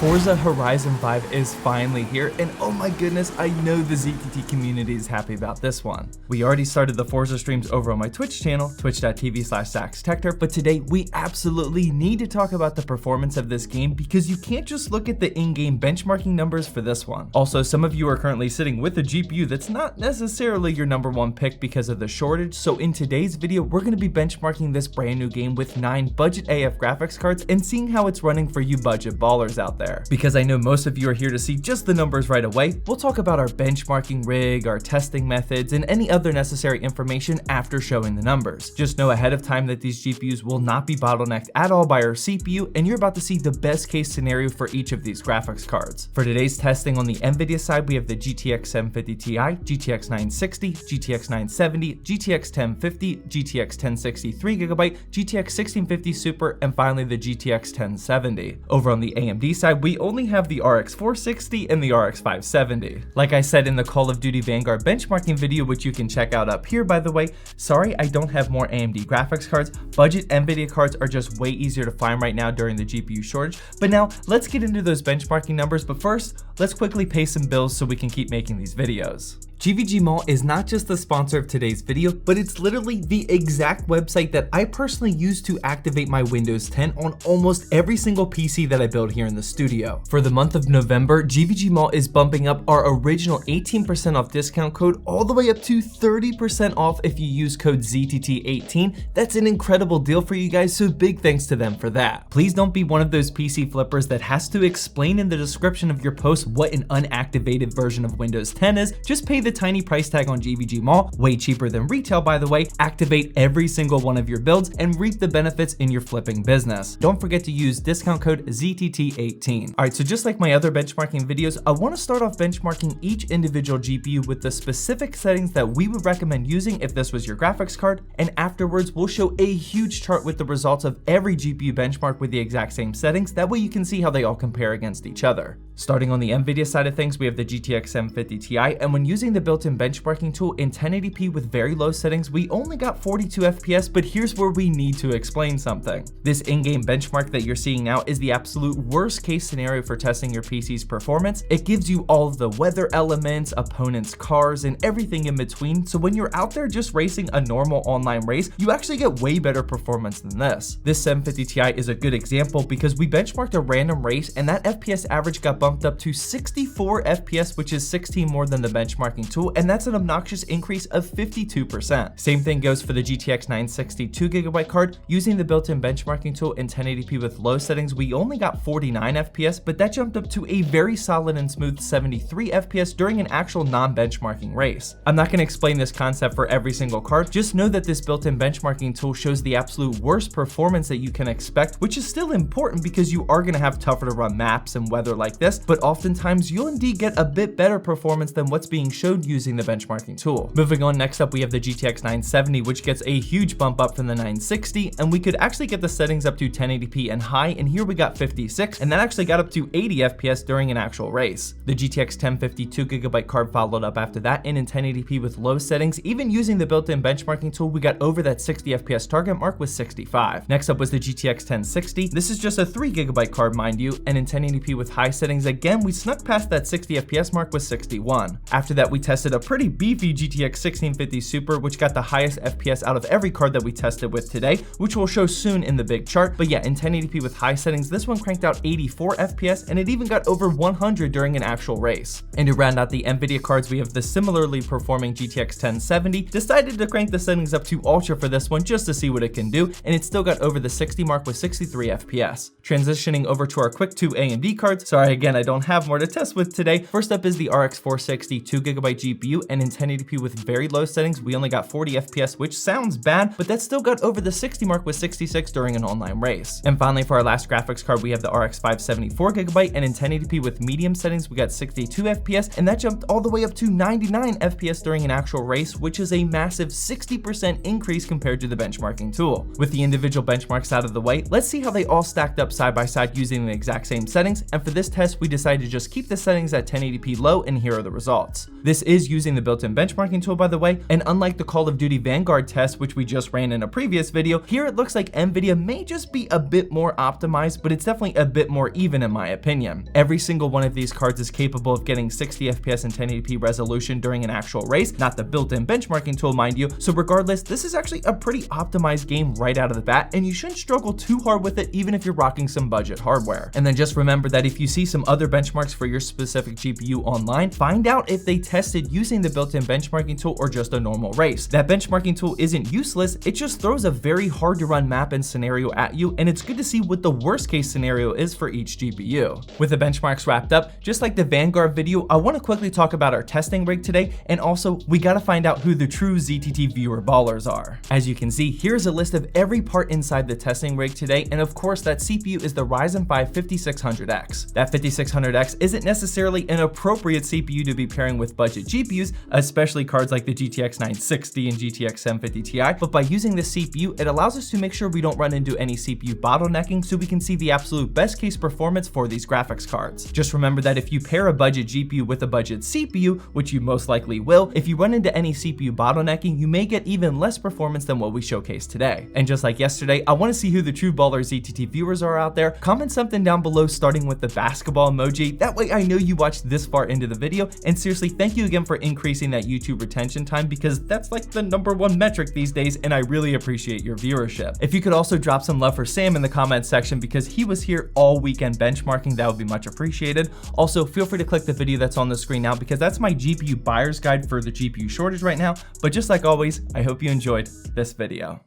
Forza Horizon 5 is finally here, and oh my goodness, I know the ZTT community is happy about this one. We already started the Forza streams over on my Twitch channel, twitch.tv/ZachsTechTer, but today we absolutely need to talk about the performance of this game because you can't just look at the in-game benchmarking numbers for this one. Also, some of you are currently sitting with a GPU that's not necessarily your number one pick because of the shortage, so in today's video, we're going to be benchmarking this brand new game with 9 budget AF graphics cards and seeing how it's running for you budget ballers out there. Because I know most of you are here to see just the numbers right away, we'll talk about our benchmarking rig, our testing methods, and any other necessary information after showing the numbers. Just know ahead of time that these GPUs will not be bottlenecked at all by our CPU, and you're about to see the best case scenario for each of these graphics cards. For today's testing on the NVIDIA side, we have the GTX 750 Ti, GTX 960, GTX 970, GTX 1050, GTX 1063GB, GTX 1650 Super, and finally the GTX 1070. Over on the AMD side, we only have the RX 460 and the RX 570. Like I said in the Call of Duty Vanguard benchmarking video, which you can check out up here by the way, sorry I don't have more AMD graphics cards. Budget NVIDIA cards are just way easier to find right now during the GPU shortage. But now let's get into those benchmarking numbers, but first, let's quickly pay some bills so we can keep making these videos. GVG Mall is not just the sponsor of today's video, but it's literally the exact website that I personally use to activate my Windows 10 on almost every single PC that I build here in the studio. For the month of November, GVG Mall is bumping up our original 18% off discount code all the way up to 30% off if you use code ZTT18. That's an incredible deal for you guys, so big thanks to them for that. Please don't be one of those PC flippers that has to explain in the description of your post what an unactivated version of Windows 10 is. Just pay the tiny price tag on GVG Mall, way cheaper than retail by the way, activate every single one of your builds and reap the benefits in your flipping business. Don't forget to use discount code ZTT18. Alright, so just like my other benchmarking videos, I want to start off benchmarking each individual GPU with the specific settings that we would recommend using if this was your graphics card, and afterwards we'll show a huge chart with the results of every GPU benchmark with the exact same settings, that way you can see how they all compare against each other. Starting on the NVIDIA side of things, we have the GTX 750 Ti, and when using the built-in benchmarking tool in 1080p with very low settings, we only got 42 FPS, but here's where we need to explain something. This in-game benchmark that you're seeing now is the absolute worst case scenario for testing your PC's performance. It gives you all of the weather elements, opponents' cars, and everything in between, so when you're out there just racing a normal online race, you actually get way better performance than this. This 750 Ti is a good example because we benchmarked a random race and that FPS average got bumped up to 64 FPS, which is 16 more than the benchmarking tool, and that's an obnoxious increase of 52%. Same thing goes for the GTX 960 2GB card. Using the built-in benchmarking tool in 1080p with low settings, we only got 49 FPS, but that jumped up to a very solid and smooth 73 FPS during an actual non-benchmarking race. I'm not going to explain this concept for every single card, just know that this built-in benchmarking tool shows the absolute worst performance that you can expect, which is still important because you are going to have tougher to run maps and weather like this, but oftentimes you'll indeed get a bit better performance than what's being showed using the benchmarking tool. Moving on, next up we have the GTX 970, which gets a huge bump up from the 960, and we could actually get the settings up to 1080p and high, and here we got 56, and that actually got up to 80 FPS during an actual race. The GTX 1050 2GB card followed up after that, and in 1080p with low settings, even using the built-in benchmarking tool, we got over that 60 FPS target mark with 65. Next up was the GTX 1060. This is just a 3GB card, mind you, and in 1080p with high settings, again, we snuck past that 60 FPS mark with 61. After that, we tested a pretty beefy GTX 1650 Super, which got the highest FPS out of every card that we tested with today, which we'll show soon in the big chart. But yeah, in 1080p with high settings, this one cranked out 84 FPS, and it even got over 100 during an actual race. And to round out the NVIDIA cards, we have the similarly performing GTX 1070. Decided to crank the settings up to ultra for this one just to see what it can do, and it still got over the 60 mark with 63 FPS. Transitioning over to our quick 2 AMD cards. Sorry again, I don't have more to test with today. First up is the RX 460 2GB GPU, and in 1080p with very low settings, we only got 40 FPS, which sounds bad, but that still got over the 60 mark with 66 during an online race. And finally, for our last graphics card, we have the RX 570 4GB, and in 1080p with medium settings, we got 62 FPS, and that jumped all the way up to 99 FPS during an actual race, which is a massive 60% increase compared to the benchmarking tool. With the individual benchmarks out of the way, let's see how they all stacked up side by side using the exact same settings, and for this test, we decided to just keep the settings at 1080p low, and here are the results. This is using the built-in benchmarking tool, by the way, and unlike the Call of Duty Vanguard test, which we just ran in a previous video, here it looks like NVIDIA may just be a bit more optimized, but it's definitely a bit more even even in my opinion. Every single one of these cards is capable of getting 60 FPS and 1080p resolution during an actual race, not the built-in benchmarking tool, mind you. So regardless, this is actually a pretty optimized game right out of the bat, and you shouldn't struggle too hard with it even if you're rocking some budget hardware. And then just remember that if you see some other benchmarks for your specific GPU online, find out if they tested using the built-in benchmarking tool or just a normal race. That benchmarking tool isn't useless, it just throws a very hard to run map and scenario at you, and it's good to see what the worst case scenario is for each GPU. With the benchmarks wrapped up, just like the Vanguard video, I want to quickly talk about our testing rig today, and also we gotta find out who the true ZTT viewer ballers are. As you can see, here's a list of every part inside the testing rig today, and of course that CPU is the Ryzen 5 5600X. That 5600X isn't necessarily an appropriate CPU to be pairing with budget GPUs, especially cards like the GTX 960 and GTX 750 Ti, but by using this CPU, it allows us to make sure we don't run into any CPU bottlenecking so we can see the absolute best case performance for these graphics cards. Just remember that if you pair a budget GPU with a budget CPU, which you most likely will, if you run into any CPU bottlenecking, you may get even less performance than what we showcased today. And just like yesterday, I want to see who the true baller ZTT viewers are out there. Comment something down below starting with the basketball emoji. That way I know you watched this far into the video, and seriously, thank you again for increasing that YouTube retention time because that's like the #1 metric these days, and I really appreciate your viewership. If you could also drop some love for Sam in the comments section because he was here all weekend benchmarking, that would be much appreciated. Also, feel free to click the video that's on the screen now because that's my GPU buyer's guide for the GPU shortage right now. But just like always, I hope you enjoyed this video.